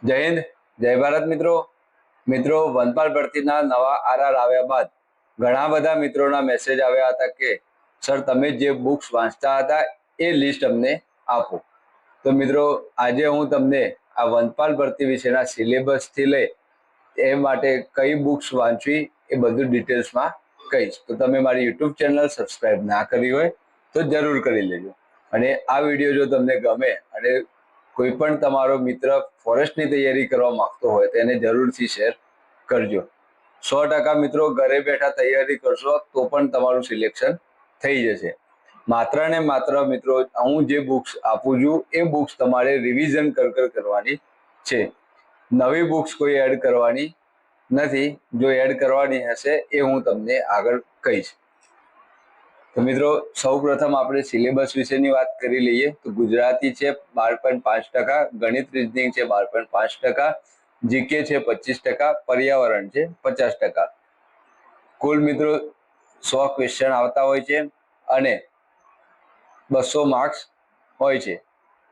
જય હિન્દ, જય ભારત મિત્રો વનપાલ ભરતીના નવા આરઆર આવ્યા બાદ ઘણા બધા મિત્રોના મેસેજ આવ્યા હતા કે સર તમે જે બુક્સ વાંચતા હતા એ લિસ્ટ અમને આપો. તો મિત્રો આજે હું તમને આ વનપાલ ભરતી વિશેના સિલેબસથી લઈ એ માટે કઈ બુક્સ વાંચવી એ બધું ડિટેલ્સમાં કહીશ. તો તમે મારી યુટ્યુબ ચેનલ સબસ્ક્રાઇબ ના કરી હોય તો જરૂર કરી લેજો. અને આ વિડીયો જો તમને ગમે અને કોઈ પણ તમારો મિત્ર ફોરેસ્ટની તૈયારી કરવા માંગતો હોય તો એને જરૂરથી શેર કરજો. 100% મિત્રો ઘરે બેઠા તૈયારી કરશો તો પણ તમારું સિલેક્શન થઈ જશે. માત્ર ને માત્ર મિત્રો હું જે બુક્સ આપું છું એ બુક્સ તમારે રિવિઝન કરવાની છે. નવી બુક્સ કોઈ એડ કરવાની નથી. જો એડ કરવાની હશે એ હું તમને આગળ કહીશ. તો મિત્રો સૌ પ્રથમ આપણે સિલેબસ વિશેની વાત કરી લઈએ. તો ગુજરાતી છે 12.5%, ગણિત રીઝનિંગ છે 12.5%, જીકે છે 25%, પર્યાવરણ છે 50%. કુલ મિત્રો 100 ક્વેશ્ચન આવતા હોય છે અને 200 માર્ક્સ હોય છે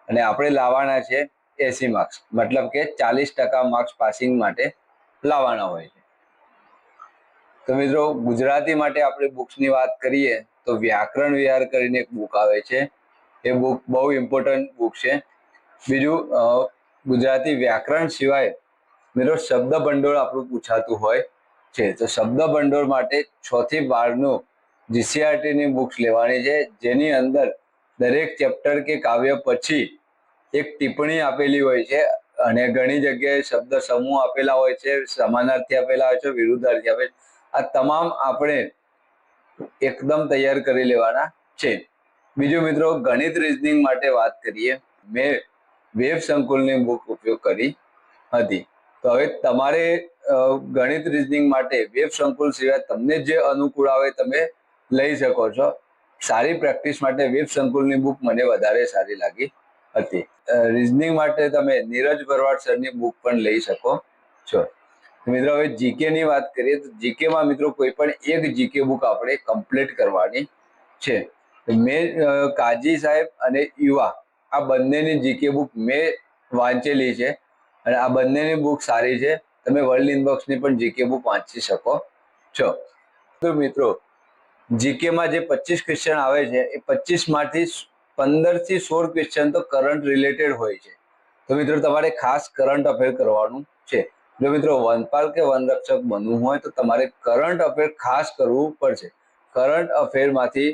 અને આપણે લાવવાના છે 80 માર્ક્સ, મતલબ કે 40% માર્ક્સ પાસિંગ માટે લાવવાના હોય છે. તો મિત્રો ગુજરાતી માટે આપણે બુક્સની વાત કરીએ તો વ્યાકરણ વિહાર કરીને એક બુક આવે છે. એ બુક બહુ ઇમ્પોર્ટન્ટ બુક છે. બીજું ગુજરાતી વ્યાકરણ સિવાય મિત્રો શબ્દ ભંડોળ આપણું પૂછાતું હોય છે. તો શબ્દ ભંડોળ માટે 6 થી 12 નું જીસીઆરટીની બુક્સ લેવાની છે, જેની અંદર દરેક ચેપ્ટર કે કાવ્ય પછી એક ટિપ્પણી આપેલી હોય છે અને ઘણી જગ્યાએ શબ્દ સમૂહ આપેલા હોય છે, સમાનાર્થી આપેલા હોય છે, વિરુદ્ધાર્થી આપેલા. આ તમામ આપણે એકદમ તૈયાર કરી લેવાના છે. બીજું મિત્રો ગણિત રીઝનિંગ માટે વાત કરીએ, મેં વેબ સંકુલની બુક ઉપયોગ કરી હતી. તો હવે તમારે ગણિત રીઝનિંગ માટે વેબ સંકુલ સિવાય તમને જે અનુકૂળ આવે તમે લઈ શકો છો. સારી પ્રેક્ટિસ માટે વેબ સંકુલની બુક મને વધારે સારી લાગી હતી. રીઝનિંગ માટે તમે નીરજ ભરવાડ સરની બુક પણ લઈ શકો છો. મિત્રો હવે જીકે ની વાત કરીએ તો જીકેમાં મિત્રો કોઈ પણ એક જીકે બુક આપણે કમ્પ્લીટ કરવાની છે. મેં કાજી સાહેબ અને યુવા આ બંનેની જીકે બુક મેં વાંચેલી છે અને આ બંનેની બુક સારી છે. તમે વર્લ્ડ ઇનબોક્સની પણ જીકે બુક વાંચી શકો છો. તો મિત્રો જીકેમાં જે 25 ક્વેશ્ચન આવે છે એ 25 માંથી 15 થી 16 ક્વેશ્ચન તો કરંટ રિલેટેડ હોય છે. તો મિત્રો તમારે ખાસ કરંટ અફેર કરવાનું છે. જો મિત્રો વનપાલ કે વનરક્ષક બનવું હોય તો તમારે કરંટ અફેર ખાસ કરવું પડશે. કરંટ અફેરમાંથી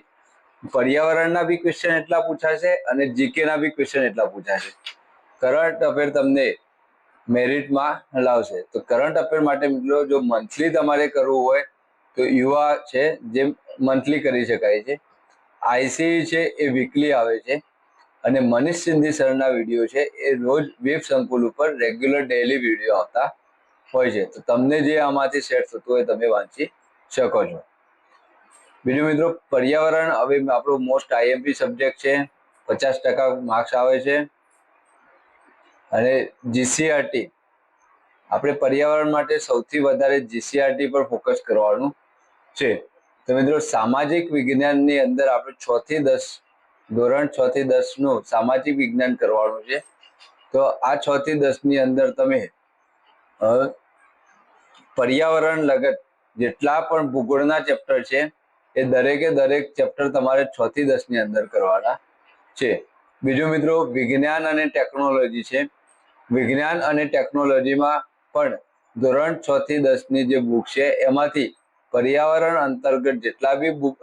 પર્યાવરણના બી ક્વેશ્ચન એટલા પૂછાશે અને જીકેના બી ક્વેશ્ચન એટલા પૂછાશે. કરંટ અફેર તમને મેરિટમાં લાવશે. તો કરંટ અફેર માટે મિત્રો જો મંથલી તમારે કરવું હોય તો યુવા છે જે મંથલી કરી શકાય છે. આઈસી છે એ વીકલી આવે છે અને મનીષ સિંધી સરના વિડીયો છે એ રોજ વેબ સંકુલ ઉપર રેગ્યુલર ડેઈલી વિડીયો આવતા હોય છે. તો તમને જે આમાંથી સેટ થતું હોય તમે વાંચી શકો છો. બીજું મિત્રો પર્યાવરણ હવે આપણો મોસ્ટ આઈએમપી સબ્જેક્ટ છે, 50% માર્ક્સ આવે છે. અને જીસીઆરટી આપણે પર્યાવરણ માટે સૌથી વધારે જીસીઆરટી પર ફોકસ કરવાનું છે. તો મિત્રો સામાજિક વિજ્ઞાનની અંદર આપણે 6 થી 10 ધોરણ 6 થી 10 નું સામાજિક વિજ્ઞાન કરવાનું છે. તો આ 6 થી 10 ની અંદર તમે પર્યાવરણ લગત જેટલા પણ ભૂગોળના ચેપ્ટર છે એ દરેકે દરેક ચેપ્ટર તમારે 6 થી 10 ની અંદર કરવાના છે. બીજું મિત્રો વિજ્ઞાન અને ટેકનોલોજી છે. વિજ્ઞાન અને ટેકનોલોજીમાં પણ ધોરણ 6 થી 10 ની જે બુક છે એમાંથી પર્યાવરણ અંતર્ગત જેટલા બી બુક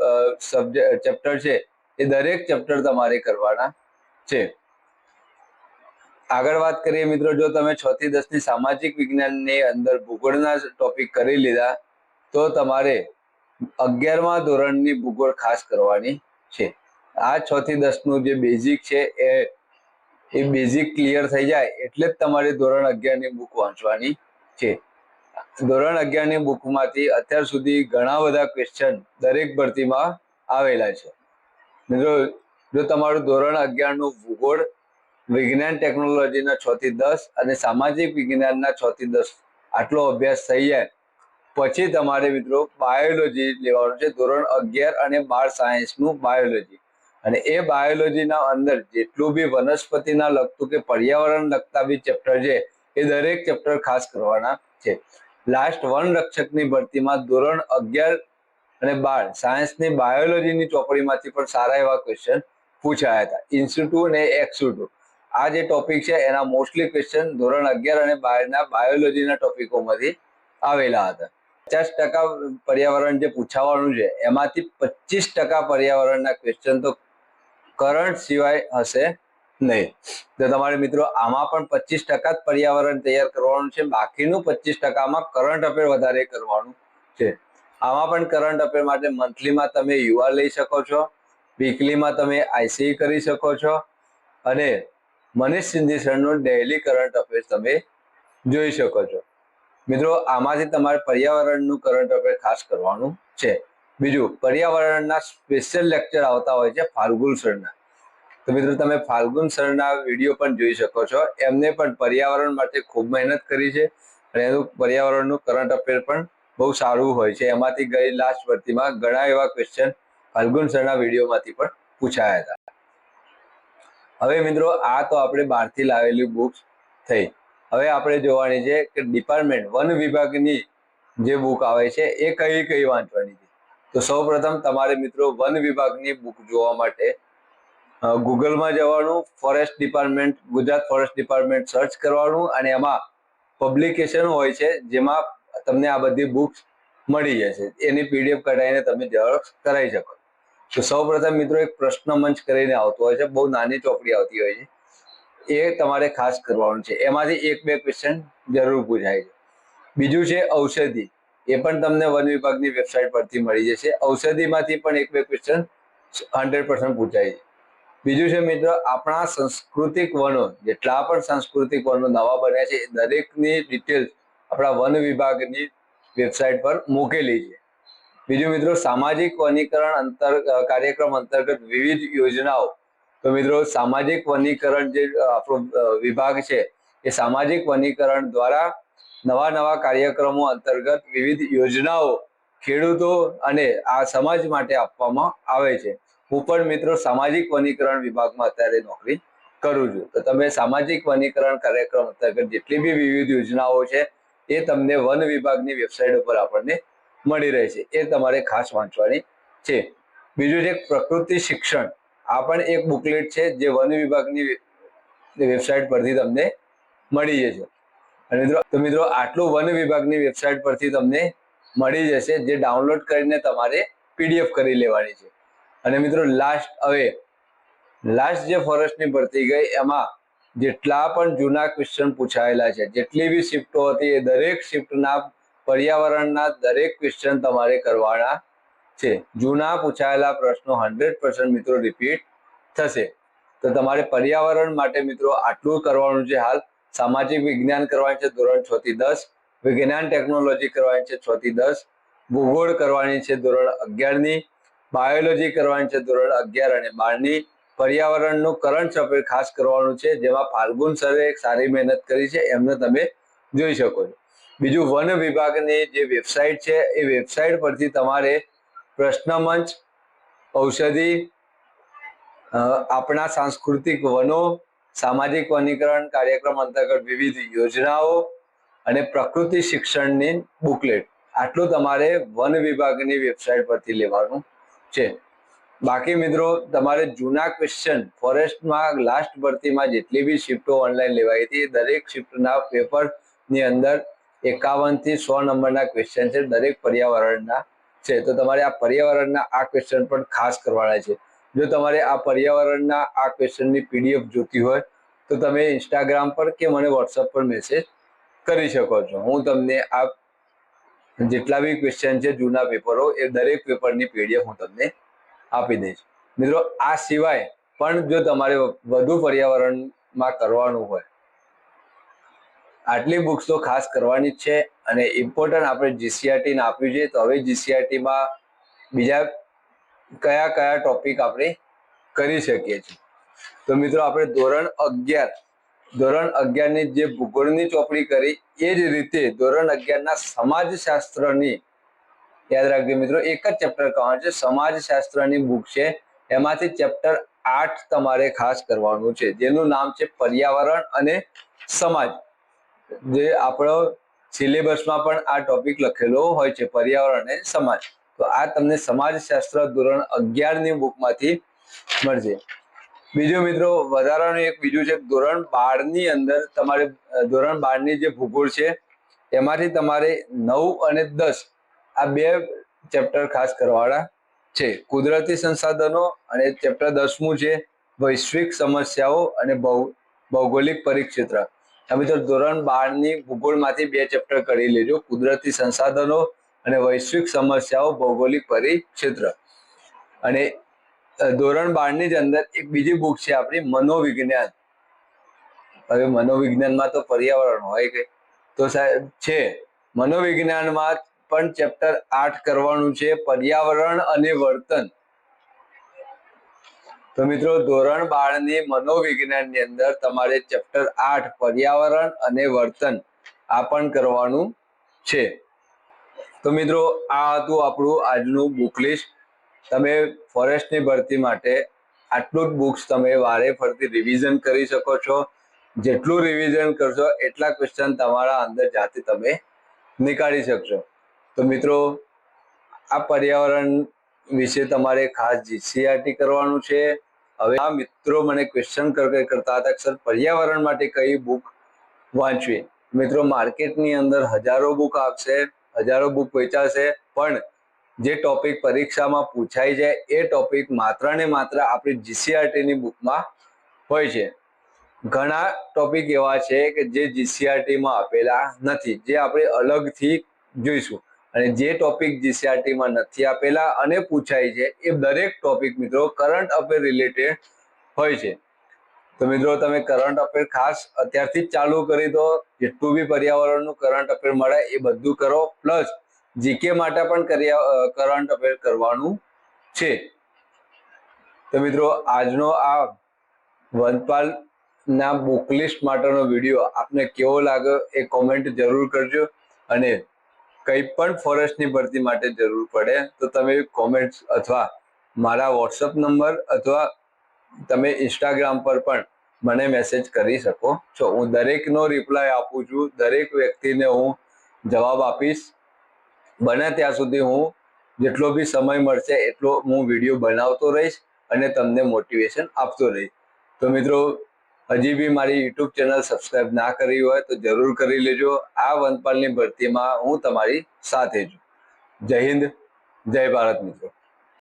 ચેપ્ટર છે એ દરેક ચેપ્ટર તમારે કરવાના છે. આગળ વાત કરીએ મિત્રો, જો તમે 6 થી 10 ની સામાજિક વિજ્ઞાનની અંદર ભૂગોળના ટોપિક કરી લીધા તો તમારે 11મા ધોરણની ભૂગોળ ખાસ કરવાની છે. આ 6 થી 10 નું જે બેઝિક છે એ બેઝિક ક્લિયર થઈ જાય એટલે જ તમારે ધોરણ 11 ની બુક વાંચવાની છે. ધોરણ 11 ની બુકમાંથી અત્યાર સુધી ઘણા બધા ક્વેશ્ચન દરેક ભરતીમાં આવેલા છે. મિત્રો જો તમારું ધોરણ 11 નું ભૂગોળ, વિજ્ઞાન ટેકનોલોજીના 6 થી 10 અને સામાજિક વિજ્ઞાનના 6 થી 10 આટલો અભ્યાસ થઈ જાય પછી તમારે મિત્રો બાયોલોજી લેવાનું છે. ધોરણ 11 અને 12 સાયન્સનું બાયોલોજી. અને એ બાયોલોજીના અંદર જેટલું બી વનસ્પતિના લગતું કે પર્યાવરણ લગતા બી ચેપ્ટર છે એ દરેક ચેપ્ટર ખાસ કરવાના છે. લાસ્ટ વન રક્ષકની ભરતીમાં ધોરણ 11 અને 12 સાયન્સની બાયોલોજીની ચોપડીમાંથી પણ સારા એવા ક્વેશ્ચન પૂછાયા હતા. ઇન્સ્યુ અને એક્સુ આ જે ટોપિક છે એના મોસ્ટલી ક્વેશ્ચન ધોરણ 11 અને 12 બાયોલોજીના ટોપિકોમાંથી આવેલા હતા. 50% પર્યાવરણ જે પૂછાવાનું છે એમાંથી 25% પર્યાવરણના ક્વેશ્ચન તો કરંટ સિવાય હશે નહીં. તો તમારે મિત્રો આમાં પણ 25% જ પર્યાવરણ તૈયાર કરવાનું છે. બાકીનું 25%માં કરંટ અફેર વધારે કરવાનું છે. આમાં પણ કરંટ અફેર માટે મંથલીમાં તમે યુઆર લઈ શકો છો, વીકલીમાં તમે આઈસીઈ કરી શકો છો અને મનીષ સિંધી સરનું ડેઇલી કરંટ અફેર તમે જોઈ શકો છો. મિત્રો આમાંથી તમારે પર્યાવરણનું કરંટ અફેર ખાસ કરવાનું છે. બીજું, પર્યાવરણના સ્પેશિયલ લેક્ચર આવતા હોય છે ફાલ્ગુન સરના. તો મિત્રો તમે ફાલ્ગુન સરના વિડીયો પણ જોઈ શકો છો. એમને પણ પર્યાવરણ માટે ખૂબ મહેનત કરી છે અને એનું પર્યાવરણનું કરંટ અફેર પણ બહુ સારું હોય છે. એમાંથી ગઈ લાસ્ટ ભરતીમાં ઘણા એવા ક્વેશ્ચન ફાલ્ગુન સરના વિડીયોમાંથી પણ પૂછાયા હતા. હવે મિત્રો આ તો આપણે બહારથી લાવેલી બુક્સ થઈ. હવે આપણે જોવાની છે કે ડિપાર્ટમેન્ટ વન વિભાગની જે બુક આવે છે એ કઈ કઈ વાંચવાની છે. તો સૌપ્રથમ તમારે મિત્રો વન વિભાગની બુક જોવા માટે ગૂગલમાં જવાનું, forest department, Gujarat forest department search કરવાનું અને એમાં પબ્લિકેશન હોય છે જેમાં તમને આ બધી બુક્સ મળી જશે. એની પીડીએફ કઢાવીને તમે ઝેરોક્સ કરાવી શકો. તો સૌપ્રથમ મિત્રો એક પ્રશ્ન મંચ કરીને આવતો હોય છે, બહુ નાની ચોપડી આવતી હોય છે, એ તમારે ખાસ કરવાનું છે. એમાંથી 1-2 ક્વેશ્ચન જરૂર પૂછાય છે. બીજું છે ઔષધિ, એ પણ તમને વન વિભાગની વેબસાઇટ પરથી મળી જશે. ઔષધિમાંથી પણ 1-2 ક્વેશ્ચન 100% પૂછાય છે. બીજું છે મિત્રો આપણા સાંસ્કૃતિક વનો, જેટલા પણ સાંસ્કૃતિક વનો નવા બન્યા છે એ દરેકની ડિટેલ્સ આપણા વન વિભાગની વેબસાઇટ પર મૂકેલી છે. બીજું મિત્રો સામાજિક વનીકરણ કાર્યક્રમ અંતર્ગત વિવિધ યોજનાઓ. તો મિત્રો સામાજિક વનીકરણ જે આપણો વિભાગ છે એ સામાજિક વનીકરણ દ્વારા નવા કાર્યક્રમો અંતર્ગત વિવિધ યોજનાઓ ખેડૂતો અને આ સમાજ માટે આપવામાં આવે છે. હું પણ મિત્રો સામાજિક વનીકરણ વિભાગમાં અત્યારે નોકરી કરું છું. તો તમે સામાજિક વનીકરણ કાર્યક્રમ અંતર્ગત જેટલી બી વિવિધ યોજનાઓ છે એ તમને વન વિભાગની વેબસાઇટ ઉપર આપણને મળી રહેશે. એ તમારે ખાસ વાંચવાની છે. બીજું છે પ્રકૃતિ શિક્ષણ, આ પણ એક બુકલેટ છે જે વન વિભાગની વેબસાઇટ પરથી તમને મળી જશે. અને મિત્રો આટલું વન વિભાગની વેબસાઇટ પરથી તમને મળી જશે, જે ડાઉનલોડ કરીને તમારે પીડીએફ કરી લેવાની છે. અને મિત્રો લાસ્ટ જે ફોરેસ્ટની ભરતી ગઈ એમાં જેટલા પણ જૂના ક્વેશ્ચન પૂછાયેલા છે, જેટલી બી શિફ્ટો હતી એ દરેક શિફ્ટના પર્યાવરણના દરેક ક્વેશ્ચન તમારે કરવાના છે. જૂના પૂછાયેલા પ્રશ્નો 100% મિત્રો રિપીટ થશે. તો તમારે પર્યાવરણ માટે મિત્રો આટલું કરવાનું છે. હાલ સામાજિક વિજ્ઞાન કરવાની છે ધોરણ 6 થી 10, વિજ્ઞાન ટેકનોલોજી કરવાની છે 6 થી 10, ભૂગોળ કરવાની છે ધોરણ 11ની, બાયોલોજી કરવાની છે ધોરણ 11 અને 12ની, પર્યાવરણનું કરંટ અફેર ખાસ કરવાનું છે જેમાં ફાલ્ગુન સરે એક સારી મહેનત કરી છે, એમને તમે જોઈ શકો છો. બીજું વન વિભાગની જે વેબસાઇટ છે એ વેબસાઇટ પરથી તમારે પ્રશ્ન મંચ, ઔષધિ, આપણા સાંસ્કૃતિક વનો, સામાજિક વનીકરણ કાર્યક્રમ અંતર્ગત વિવિધ યોજનાઓ અને પ્રકૃતિ શિક્ષણની બુકલેટ, આટલું તમારે વન વિભાગની વેબસાઇટ પરથી લેવાનું છે. બાકી મિત્રો તમારે જૂના ક્વેશ્ચન ફોરેસ્ટમાં લાસ્ટ ભરતીમાં જેટલી બી શિફ્ટો ઓનલાઈન લેવાઈ હતી એ દરેક શિફ્ટના પેપરની અંદર 51 થી 100 નંબરના ક્વેશ્ચન છે, દરેક પર્યાવરણના છે. તો તમારે આ પર્યાવરણના આ ક્વેશ્ચન પણ ખાસ કરવાના છે. જો તમારે આ પર્યાવરણના આ ક્વેશ્ચનની પીડીએફ જોતી હોય તો તમે ઇન્સ્ટાગ્રામ પર કે મને વોટ્સઅપ પર મેસેજ કરી શકો છો. હું તમને આ જેટલા બી ક્વેશ્ચન છે જૂના પેપરો એ દરેક પેપરની પીડીએફ હું તમને આપી દઈશ. મિત્રો આ સિવાય પણ જો તમારે વધુ પર્યાવરણમાં કરવાનું હોય, આટલી બુક્સ તો ખાસ કરવાની જ છે. અને ઇમ્પોર્ટન્ટ આપણે જીસીઆરટી આપ્યું છે, તો હવે જીસીઆરટીમાં બીજા કયા ટોપિક આપણે કરી શકીએ છીએ. તો મિત્રો આપણે ધોરણ 11ની જે ભૂગોળની ચોપડી કરી એ જ રીતે ધોરણ 11ના સમાજશાસ્ત્રની, યાદ રાખજો મિત્રો, એક જ ચેપ્ટર કરવાનું છે, સમાજશાસ્ત્રની બુક છે. એમાંથી ચેપ્ટર 8 તમારે ખાસ કરવાનું છે, જેનું નામ છે પર્યાવરણ અને સમાજ. જે આપણો સિલેબસમાં પણ આ ટોપિક લખેલો હોય છે, પર્યાવરણ અને સમાજ. તો આ તમને સમાજશાસ્ત્ર ધોરણ 11 ની બુકમાંથી મળશે. બીજું મિત્રો વધારાનું એક બીજું છે, ધોરણ 12 ની અંદર તમારે ધોરણ 12 ની જે ભૂગોળ છે એમાંથી તમારે 9 અને 10 આ બે ચેપ્ટર ખાસ કરવાના છે. કુદરતી સંસાધનો અને ચેપ્ટર 10મું છે વૈશ્વિક સમસ્યાઓ અને ભૌગોલિક પરિક્ષેત્ર. આ મિત્રો ધોરણ 12 ની ભૂગોળમાંથી બે ચેપ્ટર કરી લેજો, કુદરતી સંસાધનો અને વૈશ્વિક સમસ્યાઓ ભૌગોલિક પરિક્ષેત્ર. અને ધોરણ 12 ની જ અંદર એક બીજી બુક છે આપણી મનોવિજ્ઞાન. હવે મનોવિજ્ઞાનમાં તો પર્યાવરણ હોય કે તો સાહેબ છે, મનોવિજ્ઞાનમાં પણ ચેપ્ટર 8 કરવાનું છે, પર્યાવરણ અને વર્તન. તો મિત્રો ધોરણ 12 ની મનોવિજ્ઞાનની અંદર તમારે ચેપ્ટર 8 પર્યાવરણ અને વર્તન આ પણ કરવાનું છે. તો મિત્રો આ હતું આપણું આજનું બુક લિસ્ટ. તમે ફોરેસ્ટની ભરતી માટે આટલું જ બુક્સ તમે વારે ફરતી રિવિઝન કરી શકો છો. જેટલું રિવિઝન કરશો એટલા ક્વેશ્ચન તમારા અંદર જાતે તમે નીકાળી શકશો. તો મિત્રો આ પર્યાવરણ વિશે તમારે ખાસ જીસીઆરટી કરવાનું છે. હવે આ મિત્રો મને ક્વેશ્ચન કરતા હતા સર પર્યાવરણ માટે કઈ બુક વાંચવી. મિત્રો માર્કેટની અંદર હજારો બુક આવશે, હજારો બુક વેચાશે, પણ જે ટોપિક પરીક્ષામાં પૂછાઈ જાય એ ટોપિક માત્ર ને માત્ર આપણી જીસીઆરટી ની બુકમાં હોય છે. ઘણા ટોપિક એવા છે કે જે જીસીઆરટી માં આપેલા નથી, જે આપણે અલગથી જોઈશું. અને જે ટોપિક જીસીઆરટી માં નથી આપેલા અને પૂછાય છે એ દરેક ટોપિક મિત્રો કરંટ અફેર રિલેટેડ હોય છે. તો મિત્રો તમે કરંટ અફેર ખાસ અત્યારથી જ ચાલુ કરી દો. જેટલું બી પર્યાવરણનું કરંટ અફેર મળે એ બધું કરો, પ્લસ જીકે માટે પણ કરંટ અફેર કરવાનું છે. તો મિત્રો આજનો આ વનપાલ ના બુક લિસ્ટ માટેનો વિડીયો આપને કેવો લાગ્યો એ કોમેન્ટ જરૂર કરજો. અને કંઈ પણ ફોરેસ્ટની ભરતી માટે જરૂર પડે તો તમે કોમેન્ટ અથવા મારા વોટ્સઅપ નંબર અથવા તમે ઇન્સ્ટાગ્રામ પર પણ મને મેસેજ કરી શકો છો. હું દરેકનો રિપ્લાય આપું છું, દરેક વ્યક્તિને હું જવાબ આપીશ. બને ત્યાં સુધી હું જેટલો બી સમય મળશે એટલો હું વિડીયો બનાવતો રહીશ અને તમને મોટિવેશન આપતો રહીશ. તો મિત્રો હજી બી મારી યુટ્યુબ ચેનલ સબસ્ક્રાઇબ ના કરી હોય તો જરૂર કરી લેજો. આ વનપાલની ભરતીમાં હું તમારી સાથે છું. જય હિન્દ, જય ભારત મિત્રો.